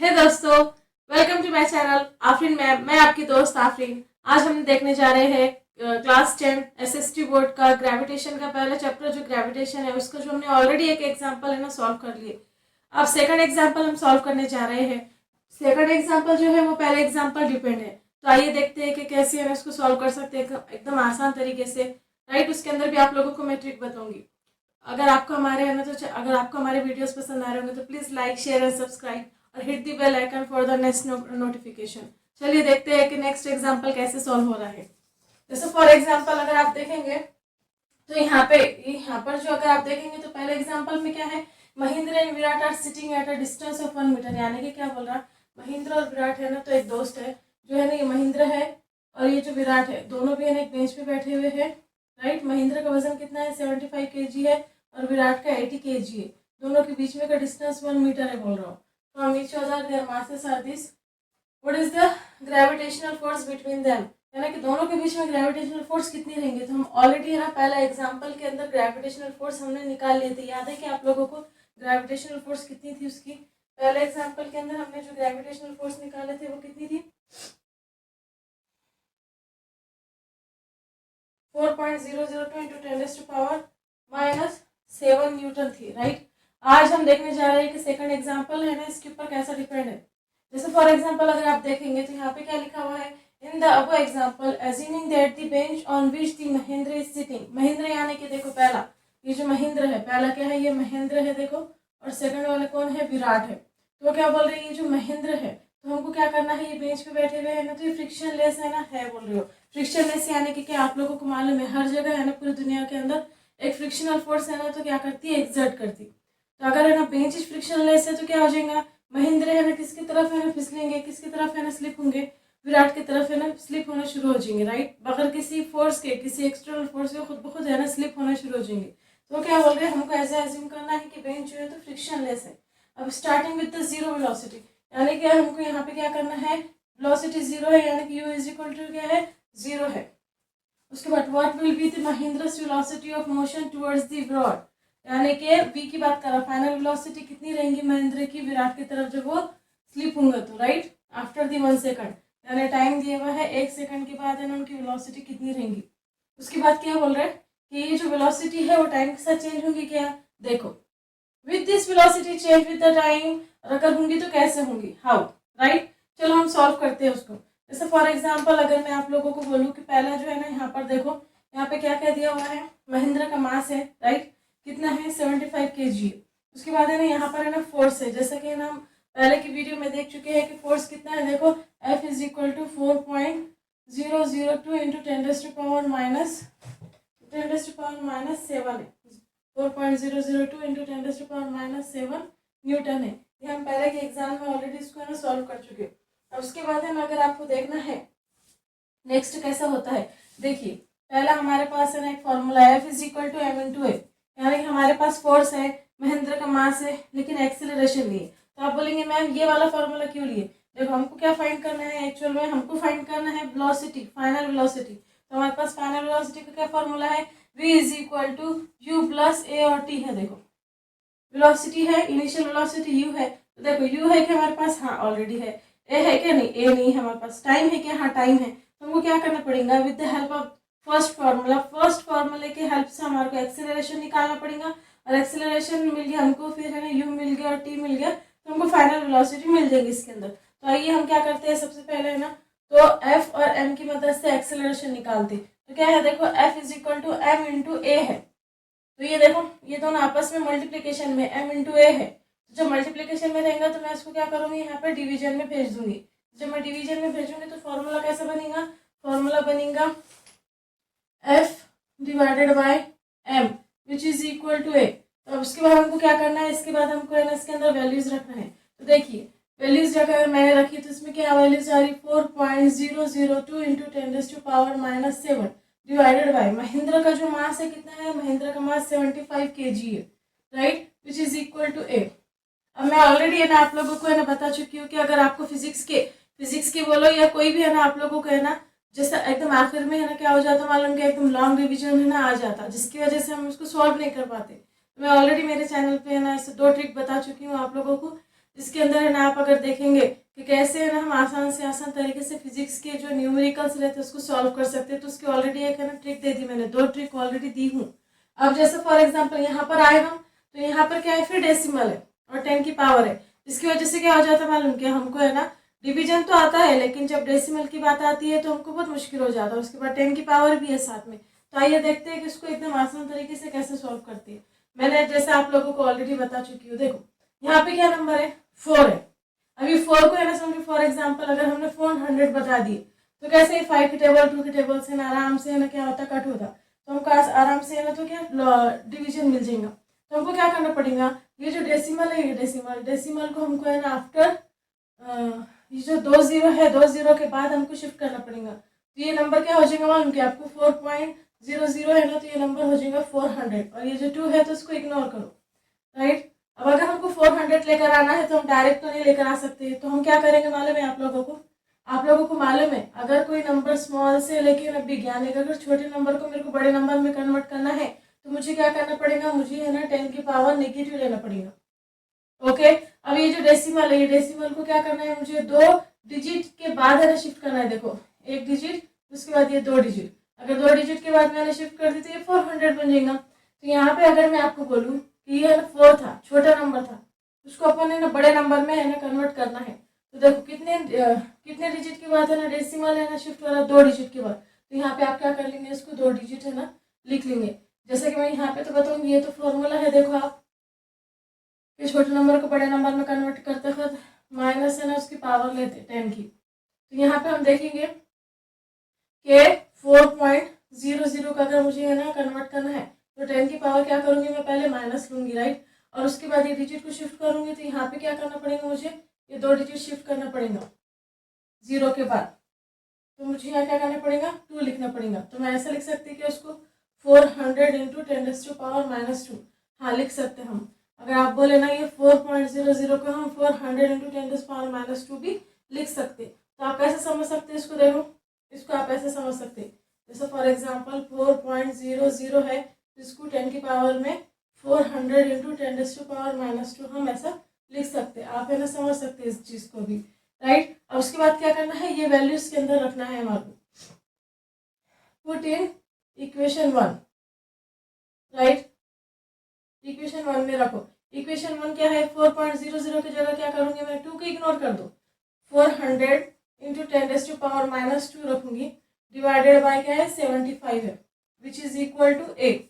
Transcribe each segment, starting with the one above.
हे दोस्तों, welcome to my channel Afreen ma'am. मैं आपकी दोस्त आफरीन। आज हम देखने जा रहे हैं क्लास 10 एसएसटी बोर्ड का ग्रेविटेशन का पहला चैप्टर जो ग्रेविटेशन है उसका जो हमने ऑलरेडी एक एग्जांपल है ना सॉल्व कर लिए। अब सेकंड एग्जांपल हम सॉल्व करने जा रहे हैं। सेकंड एग्जांपल जो है वो पहले एग्जांपल डिपेंड है, तो आइए देखते हैं कि कैसे हम इसको सॉल्व कर सकते हैं एकदम आसान तरीके से। राइट, उसके अंदर भी आप लोगों को मैं ट्रिक बताऊंगी। अगर आपको हमारे है ना तो अगर आपको हमारे वीडियोस पसंद आ रहे होंगे तो please like share and subscribe और hit the bell icon for the next notification. चलिए देखते हैं कि नेक्स्ट एग्जांपल कैसे सॉल्व हो रहा है। जैसे फॉर एग्जांपल अगर आप देखेंगे तो यहाँ पर जो अगर आप देखेंगे तो पहले एग्जांपल में क्या है, Mahendra and Virat are sitting at a distance of 1 metre. यानी कि क्या बोल रहा, महेंद्र और विराट है ना तो एक दोस्त है जो है ना, ये महेंद्र है और ये जो विराट है दोनों भी है ना एक बेंच पे बैठे हुए हैं। राइट, महेंद्र का वजन कितना है 75 kg है और विराट का 80 kg है। दोनों के बीच में का डिस्टेंस 1 मीटर है बोल रहा हूँ। From each other their masses are this. What is the gravitational force between them? यानी कि दोनों के बीच में ग्रेविटेशनल फोर्स कितनी रहेंगे। तो हम ऑलरेडी है ना पहला एग्जांपल के अंदर ग्रेविटेशनल फोर्स हमने निकाल लिए थे। याद है कि आप लोगों को ग्रेविटेशनल फोर्स कितनी थी उसकी। पहले एग्जांपल के अंदर हमने जो ग्रेविटेशनल फोर्स निकाले थे वो कितनी थी, 4.002 इंटू 10⁻⁻7 न्यूटन थी। राइट, आज हम देखने जा रहे हैं कि सेकंड एग्जांपल है ना इसके ऊपर कैसा डिपेंड है। जैसे फॉर एग्जांपल अगर आप देखेंगे तो यहाँ पे क्या लिखा हुआ है, in the above example assuming that the bench on which the Mahendra is sitting. Mahendra यानी कि देखो पहला ये जो महेंद्र है, पहला क्या है, ये महेंद्र है देखो, और सेकंड वाले कौन है, विराट है। तो क्या बोल रही है, ये जो महेंद्र है तो हमको क्या करना है, ये बेंच पे बैठे हुए हैं ना तो ये फ्रिक्शन लेस है ना, है बोल रही हो। फ्रिक्शन लेस यानी कि क्या आप लोगों को मालूम है हर जगह है ना पूरी दुनिया के अंदर एक फ्रिक्शनल फोर्स है ना तो क्या करती है, एक्सर्ट करती। तो अगर है ना बेंच फ्रिक्शन लेस है तो क्या हो जाएगा, महेंद्र है ना किसकी तरफ है ना फिसलेंगे, किसकी तरफ है ना स्लिप होंगे, विराट की तरफ है ना स्लिप होना शुरू हो जाएंगे। राइट, बगैर किसी फोर्स के, किसी एक्सटर्नल फोर्स के खुद ब खुद है ना स्लिप होना शुरू हो जाएंगे। तो क्या बोल रहे हैं, हमको ऐसा एज्यूम करना है कि बेंच जो है तो फ्रिक्शन लेस है। अब starting with the zero velocity, यानी कि हमको यहाँ पे क्या करना है, वेलोसिटी जीरो है यानी कि u इज इक्वल टू क्या है, जीरो है। उसके बाद what will be the Mahindra's velocity of motion towards the Virat, यानी कि v की बात कर रहा, फाइनल वेलोसिटी कितनी रहेंगी महेंद्र की विराट की तरफ जब वो स्लिप होंगे तो। राइट, आफ्टर दी 1 सेकंड, यानी टाइम दिया हुआ है 1 सेकंड के बाद है ना उनकी वेलोसिटी कितनी रहेंगी। उसके बाद क्या बोल रहे हैं कि ये जो वेलोसिटी है वो टाइम के साथ चेंज होगी क्या, देखो with this velocity change with the time, और अगर होंगी तो कैसे होंगी, हाउ। राइट, चलो हम सॉल्व करते हैं उसको। जैसे फॉर एग्जांपल अगर मैं आप लोगों को बोलूँ कि पहला जो है ना यहाँ पर देखो, यहाँ पे क्या क्या दिया हुआ है, महेंद्र का मास है। राइट, कितना है 75 kg। उसके बाद है ना यहाँ पर है ना फोर्स है, जैसा कि हम पहले की वीडियो में देख चुके हैं कि फोर्स कितना है, देखो F is equal to 4.002 into 10⁻⁻7 है। 4.002 इंटू 10⁻⁻7 न्यूटन है। ये हम पहले के एग्जाम में ऑलरेडी इसको है ना सॉल्व कर चुके। अब उसके बाद है ना अगर आपको देखना है नेक्स्ट कैसा होता है, देखिए पहला हमारे पास है ना एक फॉर्मूला है, F is equal to m into A, यानी कि हमारे पास फोर्स है, महेंद्र का मास है, लेकिन एक्सेलरेशन नहीं है। तो आप बोलेंगे मैम ये वाला फॉर्मूला क्यों लिए, देखो हमको क्या फाइंड करना है, एक्चुअल में हमको फाइंड करना है वेलोसिटी, फाइनल वेलोसिटी। तो हमारे पास फाइनल वेलोसिटी का क्या फॉर्मूला है, v is equal to u plus A और t है। देखो वेलोसिटी है, इनिशियल वेलोसिटी u है, तो देखो u है कि हमारे पास, हाँ ऑलरेडी है। ए है क्या, नहीं ए नहीं है हमारे पास। टाइम है क्या, हाँ टाइम है। तो हमको क्या करना पड़ेगा, with the help of first फार्मूले के हेल्प से हमारे को एक्सेलरेशन निकालना पड़ेगा, और एक्सेलरेशन मिल गया हमको, फिर है ना u मिल गया और t मिल गया, तो हमको फाइनल वेलोसिटी मिल जाएगी इसके अंदर। तो आइए हम क्या करते हैं, सबसे पहले है ना तो f और m की मदद से एक्सेलरेशन निकालते। तो क्या है, देखो f is equal to m into A है। तो ये देखो ये दोनों आपस में मल्टीप्लीकेशन में m इंटू ए है। तो जब मल्टीप्लीकेशन में रहेगा तो मैं इसको क्या करूँगी, यहाँ पर डिवीजन में भेज दूंगी। जब मैं डिवीजन में भेजूंगी तो फॉर्मूला कैसा बनेगा, फॉर्मूला बनेगा f divided by m which is equal to A. तो अब उसके बाद हमको क्या करना है, इसके बाद हमको है ना इसके अंदर वैल्यूज रखना है। तो देखिए वैल्यूज अगर मैंने रखी तो इसमें क्या वैल्यूज आ रही, 4.002 इंटू 10⁻⁻7 डिवाइडेड बाय महेंद्र का जो मास है कितना है, महेंद्र का मास 75 kg है। Right, which is equal to A. अब मैं ऑलरेडी है ना आप लोगों को है ना बता चुकी हूँ कि अगर आपको फिजिक्स के बोलो या कोई भी है ना आप लोगों को है ना जैसा एकदम आखिर में है ना क्या हो जाता मालूम, कि एकदम लॉन्ग रिवीजन है ना आ जाता, जिसकी वजह से हम उसको सॉल्व नहीं कर पाते। तो मैं ऑलरेडी मेरे चैनल पे है ना ऐसे 2 ट्रिक बता चुकी हूँ आप लोगों को, जिसके अंदर है ना आप अगर देखेंगे कि कैसे है ना हम आसान से आसान तरीके से फिजिक्स के जो न्यूमेरिकल्स रहते हैं उसको सॉल्व कर सकते हैं। तो उसकी ऑलरेडी एक है ना ट्रिक दे दी मैंने, 2 ट्रिक ऑलरेडी दी हूँ। अब जैसे फॉर एग्जाम्पल यहाँ पर आए हम, तो यहाँ पर क्या है, फिर डेसिमल है और 10 की पावर है। इसकी वजह से क्या हो जाता है मालूम, कि हमको है ना डिवीजन तो आता है, लेकिन जब डेसिमल की बात आती है तो हमको बहुत मुश्किल हो जाता है। उसके बाद 10 की पावर भी है साथ में। तो आइए देखते हैं कि इसको एकदम आसान तरीके से कैसे सॉल्व करती है। मैंने जैसे आप लोगों को ऑलरेडी बता चुकी हूँ। देखो यहाँ पे क्या नंबर है, 4 है। अभी 4 को है ना समझो फॉर एग्जाम्पल अगर हमने 400 बता दिए तो कैसे 5 के टेबल 2 के टेबल से ना आराम से है ना क्या होता, कट होता। तो हमको आराम से है ना तो क्या डिवीजन मिल जाएगा। तो हमको क्या करना पड़ेगा, ये जो डेसिमल है, ये डेसिमल को हमको है ना आफ्टर ये जो 2 जीरो है, 2 जीरो के बाद हमको शिफ्ट करना पड़ेगा। तो ये नंबर क्या हो जाएगा मालूम, कि आपको 4.00 है ना, तो ये नंबर हो जाएगा 400। और ये जो 2 है तो उसको इग्नोर करो, राइट। अब अगर हमको 400 लेकर आना है तो हम डायरेक्ट तो नहीं लेकर आ सकते। तो हम क्या करेंगे मालूम है आप लोगों को मालूम है, अगर कोई नंबर स्मॉल से लेके बिज्ञान, अगर छोटे नंबर को मेरे को बड़े नंबर में कन्वर्ट करना है तो मुझे क्या करना पड़ेगा, मुझे है ना 10 की पावर नेगेटिव लेना पड़ेगा। ओके, अब ये जो डेसिमल है, ये डेसिमल को क्या करना है, मुझे 2 डिजिट के बाद है ना शिफ्ट करना है। देखो 1 डिजिट, उसके बाद ये 2 डिजिट। अगर 2 डिजिट के बाद मैंने शिफ्ट कर दी तो ये 400 बन जाएगा। तो यहाँ पे अगर मैं आपको बोलूँ कि ये 4 था, छोटा नंबर था, उसको अपन है ना बड़े नंबर में है ना कन्वर्ट करना है। तो देखो कितने डिजिट के बाद है ना डेसिमल है ना शिफ्ट हो रहा है, 2 डिजिट के बाद। तो यहाँ पे आप क्या कर लेंगे, इसको 2 डिजिट है ना लिख लेंगे। जैसे कि मैं यहाँ पे तो बताऊंगी, ये तो फॉर्मूला है। देखो आप कि छोटे नंबर को बड़े नंबर में कन्वर्ट करते वक्त माइनस है ना उसकी पावर लेते 10 की। तो यहाँ पे हम देखेंगे कि 4.00 का अगर मुझे है ना कन्वर्ट करना है तो 10 की पावर क्या करूंगी, मैं पहले माइनस लूंगी, राइट। और उसके बाद ये डिजिट को शिफ्ट करूंगी। तो यहाँ पे क्या करना पड़ेगा, मुझे ये 2 डिजिट शिफ्ट करना पड़ेगा 0 के बाद। तो मुझे यहाँ क्या करना पड़ेगा, 2 लिखना पड़ेगा। तो मैं ऐसा लिख सकती हूँ कि उसको 400 इंटू 10 की पावर -2। हाँ लिख सकते हैं हम। अगर आप बोले ना ये 4.00 को हम 400 इंटू 10 की पावर -2 भी लिख सकते। तो आप कैसे समझ सकते हैं इसको, देखो इसको आप ऐसे समझ सकते हैं। जैसे फॉर एग्जाम्पल 4.00 है, इसको 10 की पावर में 400 इंटू 10 की पावर -2 हम ऐसा लिख सकते हैं। आप है ना समझ सकते हैं इस चीज़ को भी, राइट। अब उसके बाद क्या करना है, ये वैल्यू इसके अंदर रखना है हमारे को। Put in equation 1, right. Equation 1 में रखो। इक्वेशन 1 क्या है, 4.00 की जगह क्या करूंगी मैं, 2 को इग्नोर कर दो। 400 इंटू 10 की पावर -2 रखूंगी, डिवाइडेड बाय क्या है 75 है, विच इज इक्वल टू 8।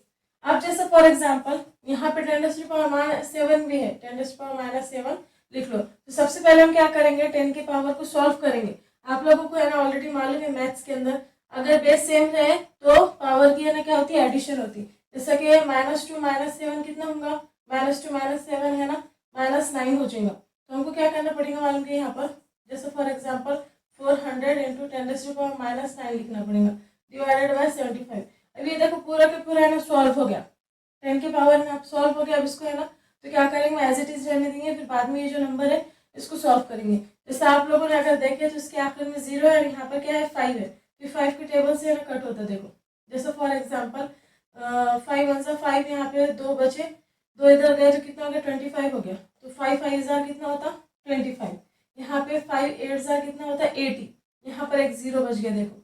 अब जैसे फॉर एग्जाम्पल यहाँ पे 10 की पावर -7 भी है, 10 की पावर -7 लिख लो। तो सबसे पहले हम क्या करेंगे, 10 की पावर को सॉल्व करेंगे। आप लोगों को है ना ऑलरेडी मालूम है मैथ्स के अंदर अगर बेस सेम रहे तो पावर की है ना क्या होती है, एडिशन होती है। जैसे कि -2 -7 कितना होगा, -2 -7 है ना -9 हो जाएगा। तो हमको क्या करना पड़ेगा मालूम कि यहाँ पर जैसे फॉर एग्जाम्पल 400 इंटू 10 की पावर -9 लिखना पड़ेगा, डिवाइडेड बाय 75। अब ये देखो पूरा के पूरा है ना सॉल्व हो गया, 10 की पावर में आप सॉल्व हो गया। अब इसको है ना तो क्या करेंगे, एज इट इज रहने देंगे, फिर बाद में ये जो नंबर है इसको सॉल्व करेंगे। जैसे आप लोगों ने अगर देखे तो इसके आखिर में 0 है और यहाँ पर क्या है 5 है, फिर 5 के टेबल से ना कट होता है। देखो जैसे फॉर एग्जाम्पल 5 1 सा 5, यहाँ पे 2 बचे, 2 इधर गए तो कितना हो गया 25 हो गया। तो 5 5 कितना होता 25, यहाँ पे 5 8 कितना होता 80, यहाँ पर एक 0 बच गया। देखो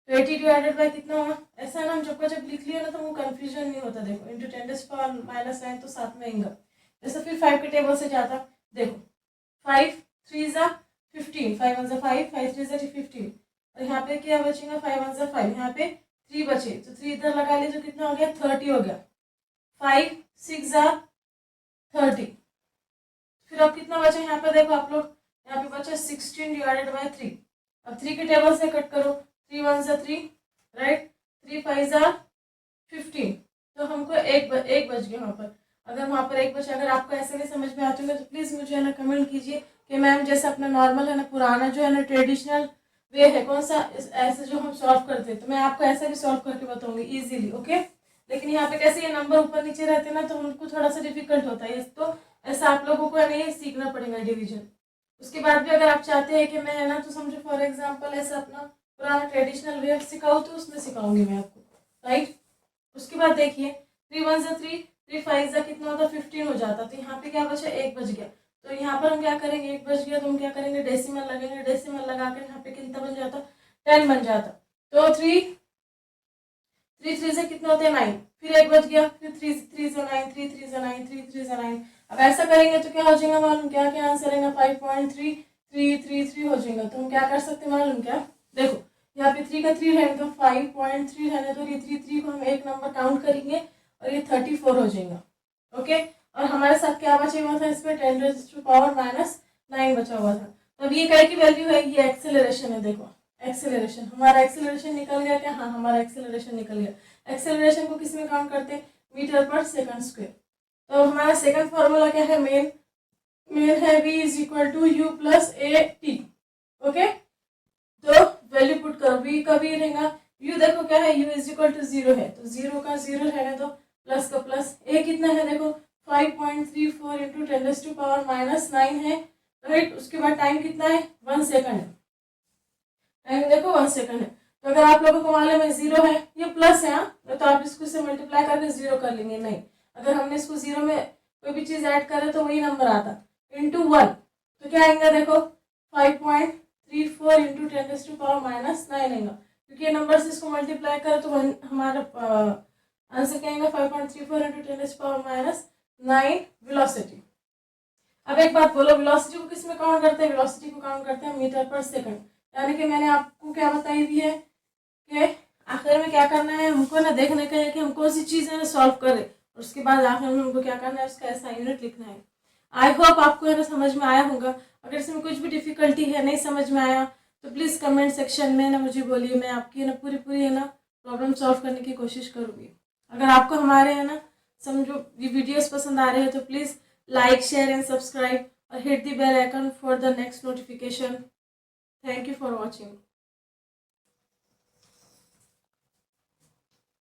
तो 80 डिवाइडेड बाय कितना हुआ, ऐसा ना हम जब लिख लिया ना तो वो कंफ्यूजन नहीं होता। देखो इंटू 10 पावर -9 तो साथ में आएगा। जैसे फिर 5 के टेबल से जाता, देखो 5 3 15, 5 1 5, 5 3 15, और यहाँ पे क्या बचेगा 5 1 5, यहाँ पे 3 बचे तो 3 इधर लगा लिए तो कितना हो गया 30 हो गया। 5 6 30, फिर अब कितना बचा यहाँ पे, देखो आप लोग यहाँ पे बचा 16 डिवाइडेड बाय 3। अब 3 के टेबल से कट करो, 3 1 3, राइट, 3 5 15, तो हमको एक बच गया वहाँ पर। अगर वहाँ पर एक बचा, अगर आपको ऐसे नहीं समझ में आते होंगे तो प्लीज़ मुझे है ना कमेंट कीजिए कि मैम जैसे अपना नॉर्मल है ना पुराना जो है ना ट्रेडिशनल वे है कौन सा, ऐसे जो हम सॉल्व करते हैं तो मैं आपको ऐसे भी सॉल्व करके बताऊंगी इजीली, ओके। लेकिन यहाँ पे कैसे ये नंबर ऊपर नीचे रहते हैं ना तो उनको थोड़ा सा डिफिकल्ट होता है, तो ऐसा आप लोगों को है ना ये सीखना पड़ेगा डिवीजन। उसके बाद भी अगर आप चाहते हैं कि मैं है ना तो समझो फॉर एग्जाम्पल ऐसा अपना पुराना ट्रेडिशनल वे सिखाऊँ तो उसमें सिखाऊंगी मैं आपको, राइट। उसके बाद देखिए 3 1 3, 3 5 कितना होता 15 हो जाता, तो यहाँ पे क्या बचा एक बच गया। तो यहाँ पर हम क्या करेंगे, 1 बच गया तो हम क्या करेंगे, डेसिमल लगेंगे, डेसिमल लगा कर यहाँ पे कितना बन जाता, 10 बन जाता। तो 3 से कितना होते हैं 9, फिर 1 बच गया, फिर 3 से 9, 3 से 9, 3 से 9। अब ऐसा करेंगे तो क्या हो जाएगा मालूम, क्या क्या आंसर आएगा, 5.3333 हो जाएगा। तो हम क्या कर सकते हैं मालूम क्या, देखो यहाँ पे 3 का 3 रहने तो 5.3 रहने तो ये 3 को हम एक नंबर काउंट करेंगे और ये 34 हो जाएगा। ओके, और हमारे साथ क्या बचा हुआ था, इसमें 10⁻⁻9 बचा हुआ था। तो अब ये कई की वैल्यू है, ये एक्सेलरेशन है। देखो एक्सेलरेशन, हमारा एक्सेलरेशन निकल गया क्या, हाँ हमारा एक्सेलरेशन निकल गया। एक्सेलरेशन को किस में काउंट करते हैं, मीटर पर सेकंड स्क्वायर। तो हमारा सेकंड फॉर्मूला क्या है, मेन है v is equal to U plus A T. Okay, तो वैल्यू पुट करो, v का v रहेगा, u देखो क्या है, u इज इक्वल टू 0 है, तो 0 का 0 रहेगा, तो प्लस का प्लस, a कितना है देखो 5.34 इंटू 10⁻⁻9 है, राइट। उसके बाद टाइम कितना है, 1 सेकंड, टाइम देखो 1 सेकंड है। तो अगर आप लोगों को मालूम है 0 है, ये प्लस है, तो आप इसको से मल्टीप्लाई करके 0 कर लेंगे, नहीं अगर हमने इसको 0 में कोई भी चीज ऐड करे तो वही नंबर आता, इंटू 1, तो क्या आएगा देखो 5.34 इंटू 10⁻⁻9 आएगा, क्योंकि ये नंबर से इसको मल्टीप्लाई करे तो हमारा आंसर क्या आएगा 5.34 इंटू 10⁻⁻9 वेलोसिटी। अब एक बात बोलो, वेलोसिटी को किस में काउंट करते हैं, वेलोसिटी को काउंट करते हैं मीटर पर सेकंड। यानी कि मैंने आपको क्या बताई भी है कि आखिर में क्या करना है, हमको ना देखने का है कि हम कौन सी चीज़ है सॉल्व करें, और उसके बाद आखिर में हमको क्या करना है, उसका ऐसा यूनिट लिखना है। आई होप आपको है ना समझ में आया होगा। अगर इसमें कुछ भी डिफिकल्टी है, नहीं समझ में आया, तो प्लीज़ कमेंट सेक्शन में ना मुझे बोलिए, मैं आपकी ना पूरी है ना प्रॉब्लम सॉल्व करने की कोशिश करूँगी। अगर आपको हमारे है ना समझो ये वीडियोस पसंद आ रहे हैं तो please like, share and subscribe और hit the bell icon for the next notification. Thank you for watching.